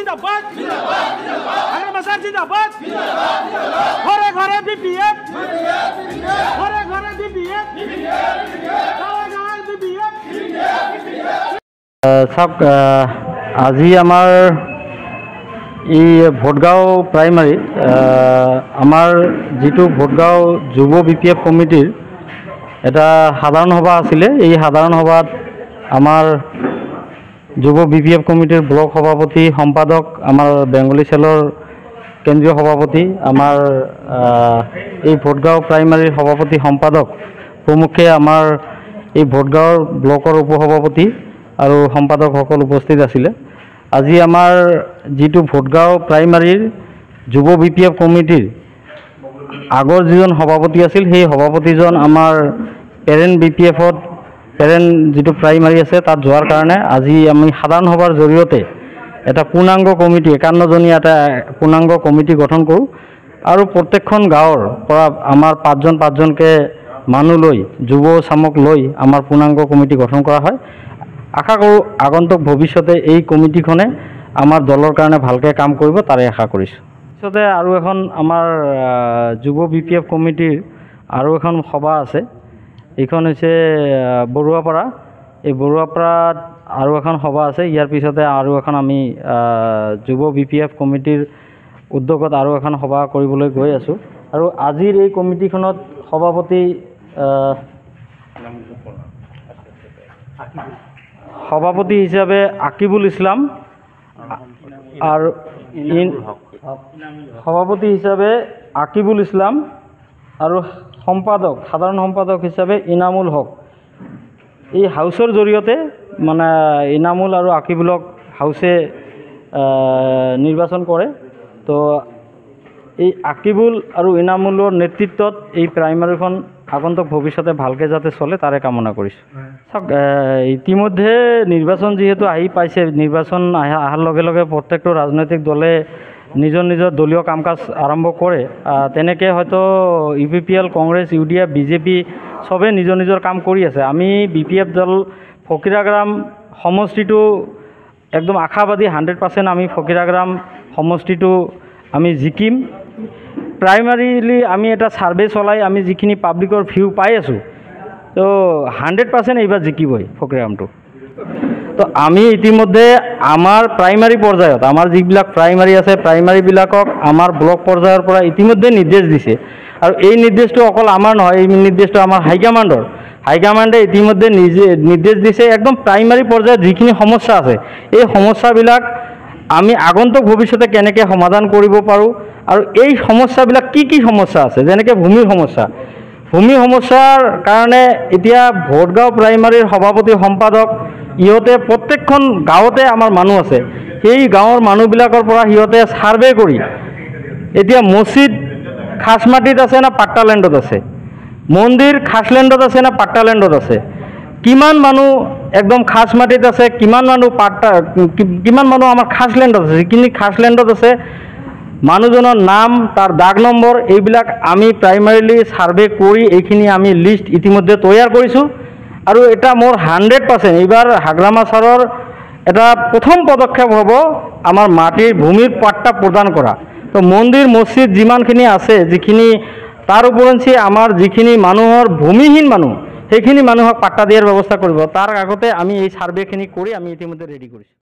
জিন্দাবাদ আগামী জিন্দাবাদ ঘৰে ঘৰে বিপিএফ ঘৰে ঘৰে বিপিএফ গাঁৱে গাঁৱে বিপিএফ চাওক আজি আমাৰ এই ভোটগাঁও প্ৰাইমাৰীত আমাৰ যিটো ভোটগাঁও যুৱ বিপিএফ কমিটিৰ এটা সাধাৰণ সভা আছিলে। এই সাধাৰণ সভাত আমাৰ যুৱ বিপিএফ কমিটিৰ ব্লক সভাপতি সম্পাদক, আমাৰ বেংগলী চেলৰ কেন্দ্ৰীয় সভাপতি, আমাৰ এই ভোটগাঁও প্ৰাইমাৰীৰ সভাপতি সম্পাদক প্ৰমুখে আমাৰ এই ভোটগাঁৱৰ ব্লকৰ উপসভাপতি আৰু সম্পাদকসকল উপস্থিত আছিলে। আজি আমাৰ যিটো ভোটগাঁও প্ৰাইমাৰীৰ যুৱ বিপিএফ কমিটিৰ আগৰ যিজন সভাপতি আছিল, সেই সভাপতিজন আমাৰ পেৰেণ্ট বিপিএফত পেৰেণ্ট যিটো প্ৰাইমাৰী আছে তাত যোৱাৰ কাৰণে আজি আমি সাধাৰণ সভাৰ জৰিয়তে এটা পূৰ্ণাংগ কমিটি 51জনীয়া এটা পূৰ্ণাংগ কমিটি গঠন কৰোঁ আৰু প্ৰত্যেকখন গাঁৱৰ পৰা আমাৰ পাঁচজনকৈ মানুহ লৈ যুৱ চামক লৈ আমাৰ পূৰ্ণাংগ কমিটি গঠন কৰা হয়। আশা কৰোঁ আগন্তুক ভৱিষ্যতে এই কমিটিখনে আমাৰ দলৰ কাৰণে ভালকৈ কাম কৰিব, তাৰে আশা কৰিছোঁ। পিছতে আৰু এখন আমাৰ যুৱ বিপিএফ কমিটিৰ আৰু এখন সভা আছে। এইখন হৈছে বৰুৱাপাৰা। এই বৰুৱাপাৰাত আৰু এখন সভা আছে। ইয়াৰ পিছতে আৰু এখন আমি যুৱ বিপিএফ কমিটিৰ উদ্যোগত আৰু এখন সভা কৰিবলৈ গৈ আছোঁ। আৰু আজিৰ এই কমিটিখনত সভাপতি হিচাপে আকিবুল ইছলাম আৰু সভাপতি হিচাপে আকিবুল ইছলাম আৰু সাধাৰণ সম্পাদক হিচাপে ইনামুল হক। এই হাউচৰ জৰিয়তে মানে ইনামুল আৰু আকিবুলক হাউচে নিৰ্বাচন কৰে। তো এই আকিবুল আৰু ইনামুলৰ নেতৃত্বত এই প্ৰাইমাৰীখন আগন্তুক ভৱিষ্যতে ভালকৈ যাতে চলে তাৰে কামনা কৰিছোঁ। চাওক, ইতিমধ্যে নিৰ্বাচন যিহেতু আহি পাইছে, নিৰ্বাচন অহাৰ লগে লগে প্ৰত্যেকটো ৰাজনৈতিক দলে নিজৰ নিজৰ দলীয় কাম কাজ আৰম্ভ কৰে। তেনেকৈ হয়তো UPPL, কংগ্ৰেছ, UDF, BJP চবে নিজৰ নিজৰ কাম কৰি আছে। আমি BPF দল ফকীৰাগ্ৰাম সমষ্টিটো একদম আশাবাদী, 100% আমি ফকীৰাগ্ৰাম সমষ্টিটো আমি জিকিম। প্ৰাইমাৰীলি আমি এটা ছাৰ্ভে চলাই আমি যিখিনি পাব্লিকৰ ভিউ পাই আছোঁ, তো 100% এইবাৰ জিকিবই ফকীৰাগ্ৰামটো। তো আমি ইতিমধ্যে আমাৰ প্ৰাইমাৰী পৰ্যায়ত আমাৰ যিবিলাক প্ৰাইমাৰী আছে, প্ৰাইমাৰীবিলাকক আমাৰ ব্লক পৰ্যায়ৰ পৰা ইতিমধ্যে নিৰ্দেশ দিছে। আৰু এই নিৰ্দেশটো অকল আমাৰ নহয়, এই নিৰ্দেশটো আমাৰ হাইকমাণ্ডে ইতিমধ্যে নিৰ্দেশ দিছে। একদম প্ৰাইমাৰী পৰ্যায়ত যিখিনি সমস্যা আছে, এই সমস্যাবিলাক আমি আগন্তুক ভৱিষ্যতে কেনেকৈ সমাধান কৰিব পাৰোঁ আৰু এই সমস্যাবিলাক কি সমস্যা আছে, যেনেকৈ ভূমিৰ সমস্যাৰ কাৰণে এতিয়া ভোটগাঁও প্ৰাইমাৰীৰ সভাপতি সম্পাদক ইহঁতে প্ৰত্যেকখন গাঁৱতে আমাৰ মানুহ আছে। সেই গাঁৱৰ মানুহবিলাকৰ পৰা সিহঁতে ছাৰ্ভে কৰি এতিয়া মছজিদ খাছমাটিত আছে না পাট্টালেণ্ডত আছে, মন্দিৰ খাছলেণ্ডত আছে না পাট্টালেণ্ডত আছে, কিমান মানুহ একদম খাছ মাটিত আছে, কিমান মানুহ আমাৰ খাছলেণ্ডত আছে। যিখিনি খাছলেণ্ডত আছে মানুহজনৰ নাম, তাৰ দাগ নম্বৰ, এইবিলাক আমি প্ৰাইমাৰীলি ছাৰ্ভে কৰি এইখিনি আমি লিষ্ট ইতিমধ্যে তৈয়াৰ কৰিছোঁ। আৰু এটা মোৰ 100% এইবাৰ হাগ্ৰামা ছাৰৰ এটা প্ৰথম পদক্ষেপ হ'ব আমাৰ ভূমিৰ পাট্টা প্ৰদান কৰা। তো মন্দিৰ মছজিদ যিমানখিনি আছে, যিখিনি তাৰ উপৰঞ্চি আমাৰ যিখিনি মানুহৰ ভূমিহীন মানুহ, সেইখিনি মানুহক পাট্টা দিয়াৰ ব্যৱস্থা কৰিব। তাৰ আগতে আমি এই ছাৰ্ভেখিনি কৰি আমি ইতিমধ্যে ৰেডি কৰিছোঁ।